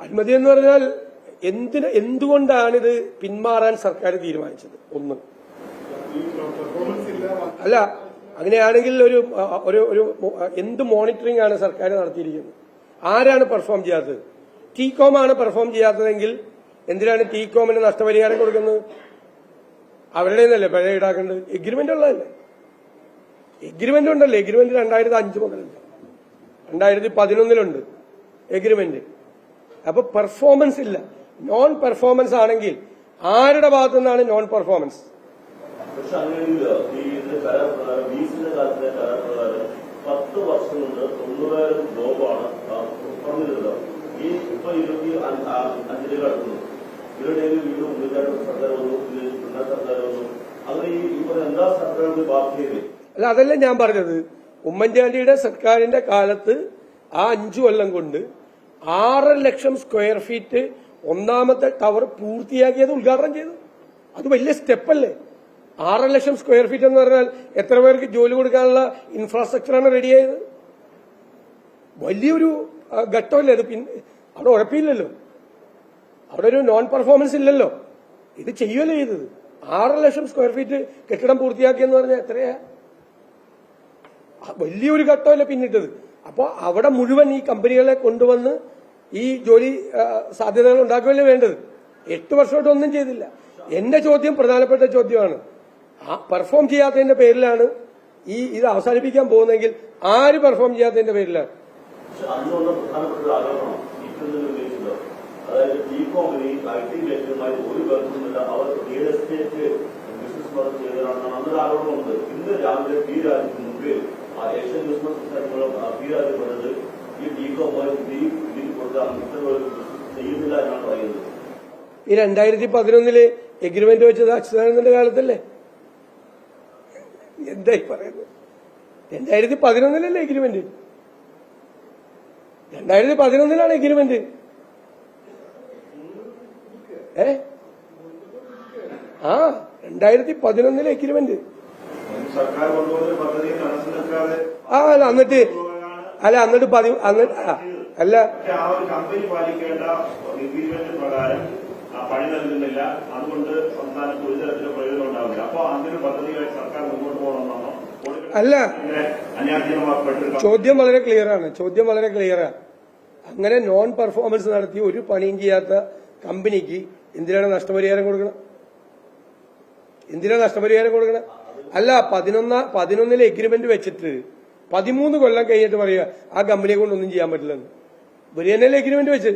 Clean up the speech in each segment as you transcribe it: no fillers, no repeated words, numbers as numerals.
അഴിമതി എന്ന് പറഞ്ഞാൽ എന്തുകൊണ്ടാണിത് പിന്മാറാൻ സർക്കാർ തീരുമാനിച്ചത്? ഒന്ന് അല്ല, അങ്ങനെയാണെങ്കിൽ ഒരു എന്ത് മോണിറ്ററിംഗ് ആണ് സർക്കാർ നടത്തിയിരിക്കുന്നത്? ആരാണ് പെർഫോം ചെയ്യാത്തത്? ടീകോം ആണ് പെർഫോം ചെയ്യാത്തതെങ്കിൽ എന്തിനാണ് ടീകോമിന് നഷ്ടപരിഹാരം കൊടുക്കുന്നത്? അവരുടെ നിന്നല്ലേ പിഴ ഈടാക്കേണ്ടത്? എഗ്രിമെന്റ് ഉള്ളതല്ലേ? എഗ്രിമെന്റ് ഉണ്ടല്ലോ. Agreement 2005 മുതലുണ്ട്, 2011 agreement. അപ്പൊ പെർഫോമൻസ് ഇല്ല. നോൺ പെർഫോമൻസ് ആണെങ്കിൽ ആരുടെ ഭാഗത്തു നിന്നാണ് നോൺ പെർഫോമൻസ്? പക്ഷെ അങ്ങനെയില്ല. ഈ വീസിന്റെ കാലത്തെ കരാപ്രകാരം 10 വർഷം കൊണ്ട് 90,000 ജോബാണ് പറഞ്ഞിരുന്നത്. ഈ ഇപ്പൊ 25 കടക്കുന്നു. ഇവരുടെ വീണ്ടും ഉമ്മൻചാണ്ടി സർക്കാർ വന്നു, പിണറായി സർക്കാർ വന്നു. അങ്ങനെ ഈ പറഞ്ഞ എന്താ സർക്കാരിന്റെ ബാധ്യത? അല്ല, അതല്ല ഞാൻ പറഞ്ഞത്. ഉമ്മൻചാണ്ടിയുടെ സർക്കാരിന്റെ കാലത്ത് ആ 5 കൊല്ലം കൊണ്ട് 6 ലക്ഷം സ്ക്വയർ ഫീറ്റ് ഒന്നാമത്തെ ടവർ പൂർത്തിയാക്കിയത് ഉദ്ഘാടനം ചെയ്തു. അത് വലിയ സ്റ്റെപ്പല്ലേ? 6 ലക്ഷം സ്ക്വയർ ഫീറ്റ് എന്ന് പറഞ്ഞാൽ എത്ര പേർക്ക് ജോലി കൊടുക്കാനുള്ള ഇൻഫ്രാസ്ട്രക്ചറാണ് റെഡിയായത്? വലിയൊരു ഘട്ടമല്ലേ അത്? അവിടെ ഉഴപ്പില്ലല്ലോ, അവിടെ ഒരു നോൺ പെർഫോമൻസ് ഇല്ലല്ലോ. ഇത് ചെയ്യുമല്ലോ ചെയ്തത്. 6 ലക്ഷം സ്ക്വയർ ഫീറ്റ് കെട്ടിടം പൂർത്തിയാക്കിയെന്ന് പറഞ്ഞാൽ എത്രയാ? വലിയൊരു ഘട്ടമല്ലേ പിന്നിട്ടത്. അപ്പോൾ അവിടെ മുഴുവൻ ഈ കമ്പനികളെ കൊണ്ടുവന്ന് ഈ ജോലി സാധ്യതകൾ ഉണ്ടാക്കുകയല്ലേ വേണ്ടത്. 8 വർഷമായിട്ട് ഒന്നും ചെയ്തില്ല. എന്റെ ചോദ്യം പ്രധാനപ്പെട്ട ചോദ്യമാണ്. ആ പെർഫോം ചെയ്യാത്തതിന്റെ പേരിലാണ് ഇത് അവസാനിപ്പിക്കാൻ പോകുന്നതെങ്കിൽ ആര് പെർഫോം ചെയ്യാത്തതിന്റെ പേരിലാണ്? അന്നുള്ള പ്രധാനപ്പെട്ട ആരോപണം അതായത് ടീകോമിന് IT മേഖലയുമായി ഒരു ബന്ധവുമില്ല, അവർ റിയൽ എസ്റ്റേറ്റ് ബിസിനസ് വർക്ക് ചെയ്തതാണെന്നാണ് അന്നൊരു ആരോപണമുണ്ട്. ഇന്ന് രാവിലെ പി രാജയ്ക്ക് മുമ്പേ ഏഷ്യൻ ന്യൂസ് പി രാജ പറഞ്ഞത് ഈ ടീകോമായി ഇതിൽ കൊടുത്ത ചെയ്യുന്നില്ല എന്നാണ് പറയുന്നത്. ഈ 2011 എഗ്രിമെന്റ് വെച്ചത് അച്യുതാനന്ദന്റെ കാലത്തല്ലേ? എന്തായി പറയുന്നത്? 2011 എഗ്രിമെന്റ്. 2011 എഗ്രിമെന്റ്. ആ 2011 എഗ്രിമെന്റ്. എന്നിട്ട് അല്ല കമ്പനി പാലിക്കേണ്ട എഗ്രിമെന്റ് പ്രകാരം പണി നൽകുന്നില്ല, അതുകൊണ്ട് സംസ്ഥാനത്ത് ഒരു തരത്തിലും പ്രയോജനം ഉണ്ടാവില്ല. അപ്പൊ അങ്ങനെ പദ്ധതിയായി സർക്കാർ മുന്നോട്ട് പോകണമെന്നാണോ? അല്ല, ചോദ്യം വളരെ ക്ലിയറാണ്. അങ്ങനെ നോൺ പെർഫോമൻസ് നടത്തി ഒരു പണിയും ചെയ്യാത്ത കമ്പനിക്ക് എന്തിനാണ് നഷ്ടപരിഹാരം കൊടുക്കണം? അല്ല, 11 എഗ്രിമെന്റ് വെച്ചിട്ട് 13 കൊല്ലം കഴിഞ്ഞിട്ട് പറയുക ആ കമ്പനിയെ കൊണ്ടൊന്നും ചെയ്യാൻ പറ്റില്ലെന്ന്. ഇവര് തന്നെയല്ലേ എഗ്രിമെന്റ് വെച്ച്?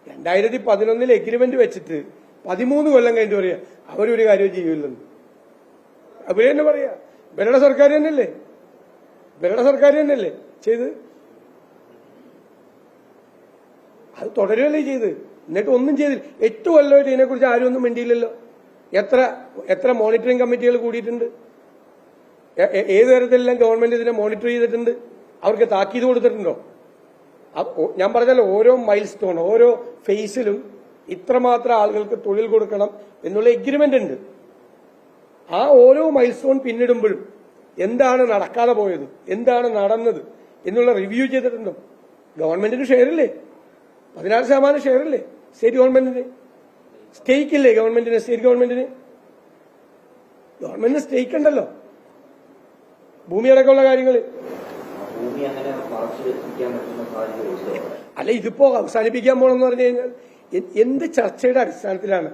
2011 എഗ്രിമെന്റ് വെച്ചിട്ട് 13 കൊല്ലം കഴിഞ്ഞിട്ട് പറയാ അവരൊരു കാര്യവും ചെയ്യില്ലെന്ന്. അവര് തന്നെ പറയാ. ഇവരുടെ സർക്കാർ തന്നെയല്ലേ ചെയ്ത്? അത് തുടരുകയല്ലേ ചെയ്ത്? എന്നിട്ട് ഒന്നും ചെയ്തില്ല. 8 കൊല്ലമായിട്ട് ഇതിനെക്കുറിച്ച് ആരും ഒന്നും മിണ്ടിയില്ലല്ലോ. എത്ര മോണിറ്ററിംഗ് കമ്മിറ്റികൾ കൂടിയിട്ടുണ്ട്? ഏത് തരത്തിലെല്ലാം ഗവൺമെന്റ് ഇതിനെ മോണിറ്റർ ചെയ്തിട്ടുണ്ട്? അവർക്ക് താക്കീത് കൊടുത്തിട്ടുണ്ടോ? ഞാൻ പറഞ്ഞല്ലോ, ഓരോ മൈൽ സ്റ്റോൺ, ഓരോ ഫേസിലും ഇത്രമാത്രം ആളുകൾക്ക് തൊഴിൽ കൊടുക്കണം എന്നുള്ള എഗ്രിമെന്റ് ഉണ്ട്. ആ ഓരോ മൈൽ സ്റ്റോൺ പിന്നിടുമ്പോഴും എന്താണ് നടക്കാതെ പോയത്, എന്താണ് നടന്നത് എന്നുള്ള റിവ്യൂ ചെയ്തിട്ടുണ്ടോ? ഗവൺമെന്റിന് ഷെയറില്ലേ? 16% ഷെയറില്ലേ സ്റ്റേറ്റ് ഗവൺമെന്റിന്? സ്റ്റേക്ക് ഇല്ലേ ഗവൺമെന്റിന്? സ്റ്റേറ്റ് ഗവൺമെന്റിന് സ്റ്റേക്ക് ഉണ്ടല്ലോ, ഭൂമി അടക്കമുള്ള കാര്യങ്ങൾ. അല്ല, ഇതിപ്പോ അവസാനിപ്പിക്കാൻ പോകണമെന്ന് പറഞ്ഞു കഴിഞ്ഞാൽ എന്ത് ചർച്ചയുടെ അടിസ്ഥാനത്തിലാണ്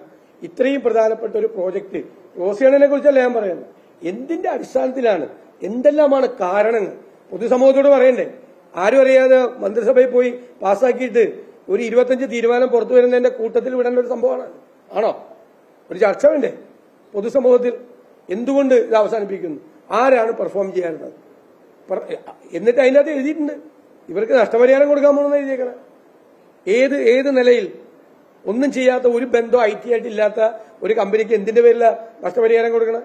ഇത്രയും പ്രധാനപ്പെട്ട ഒരു പ്രോജക്ട്? റോസിയാണിനെ കുറിച്ചല്ല ഞാൻ പറയുന്നത്. എന്തിന്റെ അടിസ്ഥാനത്തിലാണ്? എന്തെല്ലാമാണ് കാരണങ്ങൾ? പൊതുസമൂഹത്തോട് പറയണ്ടേ? ആരും അറിയാതെ മന്ത്രിസഭയിൽ പോയി പാസ്സാക്കിയിട്ട് ഒരു 25 തീരുമാനം പുറത്തു വരുന്നതിന്റെ കൂട്ടത്തിൽ വിടേണ്ട ഒരു സംഭവമാണ്. ആണോ? ഒരു ചർച്ച വേണ്ടേ പൊതുസമൂഹത്തിൽ? എന്തുകൊണ്ട് ഇത് അവസാനിപ്പിക്കുന്നു? ആരാണ് പെർഫോം ചെയ്യാറുള്ളത്? എന്നിട്ട് അതിനകത്ത് എഴുതിയിട്ടുണ്ട് ഇവർക്ക് നഷ്ടപരിഹാരം കൊടുക്കാൻ പോകണമെന്ന് എഴുതിയേക്കണം. ഏത് നിലയിൽ? ഒന്നും ചെയ്യാത്ത, ഒരു ബന്ധം IT ആയിട്ട് ഇല്ലാത്ത ഒരു കമ്പനിക്ക് എന്തിന്റെ പേരില നഷ്ടപരിഹാരം കൊടുക്കണം?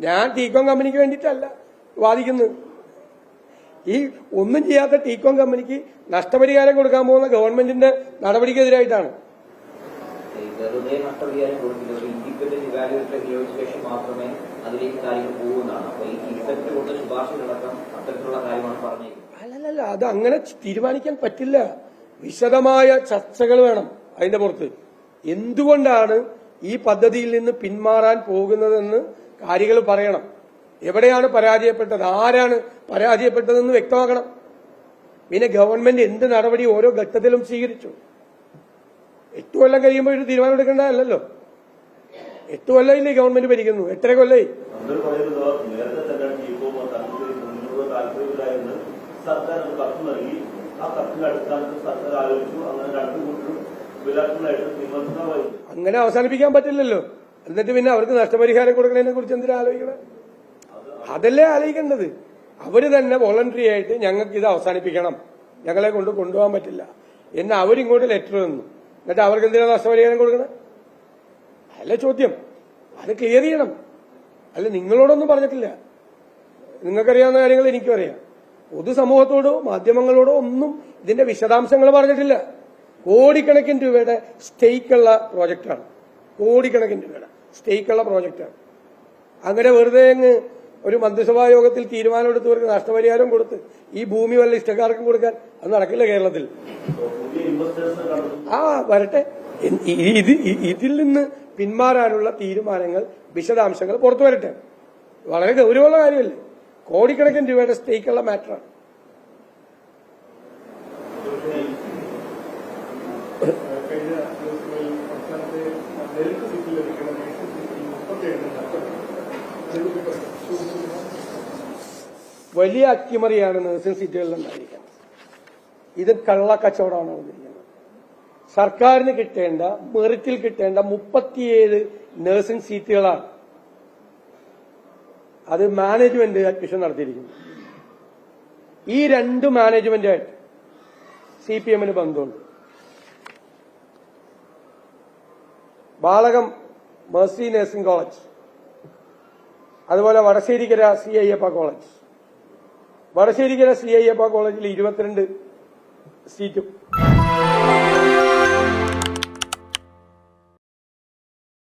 ഞാൻ ടീകോം കമ്പനിക്ക് വേണ്ടിയിട്ടല്ല വാദിക്കുന്നത്. ഈ ഒന്നും ചെയ്യാത്ത ടീകോം കമ്പനിക്ക് നഷ്ടപരിഹാരം കൊടുക്കാൻ പോകുന്ന ഗവൺമെന്റിന്റെ നടപടിക്കെതിരായിട്ടാണ്. വെറുതെ നഷ്ടപരിഹാരം കൊടുക്കില്ല, ഒരു ഇൻഡിപെൻഡന്റ് ഇവാലുവേറ്ററെ നിയോഗിച്ച ശേഷം മാത്രമേ അതിലേക്ക് കാര്യങ്ങൾ പോകുന്നതാണ്. അപ്പൊ ഈ ഇൻസ്പെക്ടർ കൊടുത്ത ശുപാർശകളടക്കം അത്തരത്തിലുള്ള കാര്യമാണ് പറഞ്ഞേക്കുന്നത്. അല്ലല്ല, അത് അങ്ങനെ തീരുമാനിക്കാൻ പറ്റില്ല. വിശദമായ ചർച്ചകൾ വേണം. അതിന്റെ പുറത്ത് എന്തുകൊണ്ടാണ് ഈ പദ്ധതിയിൽ നിന്ന് പിന്മാറാൻ പോകുന്നതെന്ന് കാര്യങ്ങൾ പറയണം. എവിടെയാണ് പരാജയപ്പെട്ടത്, ആരാണ് പരാജയപ്പെട്ടതെന്ന് വ്യക്തമാക്കണം. പിന്നെ ഗവൺമെന്റ് എന്ത് നടപടി ഓരോ ഘട്ടത്തിലും സ്വീകരിച്ചു? 8 കൊല്ലം കഴിയുമ്പോൾ ഒരു തീരുമാനം എടുക്കേണ്ടതല്ലോ. 8 കൊല്ലമില്ലേ ഗവൺമെന്റ് ഭരിക്കുന്നു, 8.5 കൊല്ലായി. അവർ പറയുന്നത് നേരത്തെ തന്നെ ടീക്കോ തങ്ങൾക്ക് മുന്നോട്ട് താല്പര്യമില്ലായെന്ന് സർക്കാർ കത്ത് നൽകി. ആ കത്തിന്റെ അടിസ്ഥാനത്തിൽ സർക്കാർ ആലോചിച്ചു. അങ്ങനെ രണ്ടു കൂട്ടരും വിലാസങ്ങളായിട്ട് തീരുമാനിക്കുന്നതായി. അങ്ങനെ അവസാനിപ്പിക്കാൻ പറ്റില്ലല്ലോ. എന്നിട്ട് പിന്നെ അവർക്ക് നഷ്ടപരിഹാരം കൊടുക്കുന്നതിനെ കുറിച്ച് എന്തിനാ ആലോചിക്കണേ? അതല്ലേ ആലോചിക്കേണ്ടത്. അവര് തന്നെ വോളണ്ടറി ആയിട്ട് ഞങ്ങൾക്ക് ഇത് അവസാനിപ്പിക്കണം, ഞങ്ങളെ കൊണ്ടുപോകാൻ പറ്റില്ല എന്ന് അവരിങ്ങോട്ട് ലെറ്റർ തന്നു. എന്നിട്ട് അവർക്ക് എന്തിനാ നഷ്ടപരിഹാരം കൊടുക്കണം? അല്ല ചോദ്യം. അത് ക്ലിയർ ചെയ്യണം. അല്ല, നിങ്ങളോടൊന്നും പറഞ്ഞിട്ടില്ല. നിങ്ങൾക്കറിയാവുന്ന കാര്യങ്ങൾ എനിക്കും അറിയാം. പൊതുസമൂഹത്തോടോ മാധ്യമങ്ങളോടോ ഒന്നും ഇതിന്റെ വിശദാംശങ്ങൾ പറഞ്ഞിട്ടില്ല. കോടിക്കണക്കിന് രൂപയുടെ സ്റ്റേക്കുള്ള പ്രോജക്റ്റാണ്. കോടിക്കണക്കിന് രൂപയുടെ സ്റ്റേക്കുള്ള പ്രോജക്റ്റാണ്. അങ്ങനെ വെറുതെ അങ്ങ് ഒരു മന്ത്രിസഭാ യോഗത്തിൽ തീരുമാനമെടുത്തവർക്ക് നഷ്ടപരിഹാരം കൊടുത്ത് ഈ ഭൂമി വല്ല ഇഷ്ടക്കാർക്കും കൊടുക്കാൻ അത് നടക്കില്ല കേരളത്തിൽ. വരട്ടെ. ഇതിൽ നിന്ന് പിന്മാറാനുള്ള തീരുമാനങ്ങൾ, വിശദാംശങ്ങൾ പുറത്തു വരട്ടെ. വളരെ ഗൗരവമുള്ള കാര്യമല്ലേ? കോടിക്കണക്കിന് രൂപയുടെ സ്റ്റേക്കുള്ള മാറ്ററാണ്. വലിയ അട്ടിമറിയാണ് നഴ്സിംഗ് സീറ്റുകളിൽ ഉണ്ടായിരിക്കുന്നത്. ഇത് കള്ളക്കച്ചവടമാണ് വന്നിരിക്കുന്നത്. സർക്കാരിന് കിട്ടേണ്ട, മെറിറ്റിൽ കിട്ടേണ്ട 37 നഴ്സിംഗ് സീറ്റുകളാണ്. അത് മാനേജ്മെന്റ് അഡ്മിഷൻ നടത്തിയിരിക്കുന്നു. ഈ 2 മാനേജ്മെന്റായിട്ട് CPM-ന് ബന്ധമുണ്ട്. ബാളകം മേഴ്സി നഴ്സിംഗ് കോളേജ്, അതുപോലെ Vadasserikkara C Ayyappa college. Vadasserikkara C Ayyappa കോളേജിൽ 22 സീറ്റും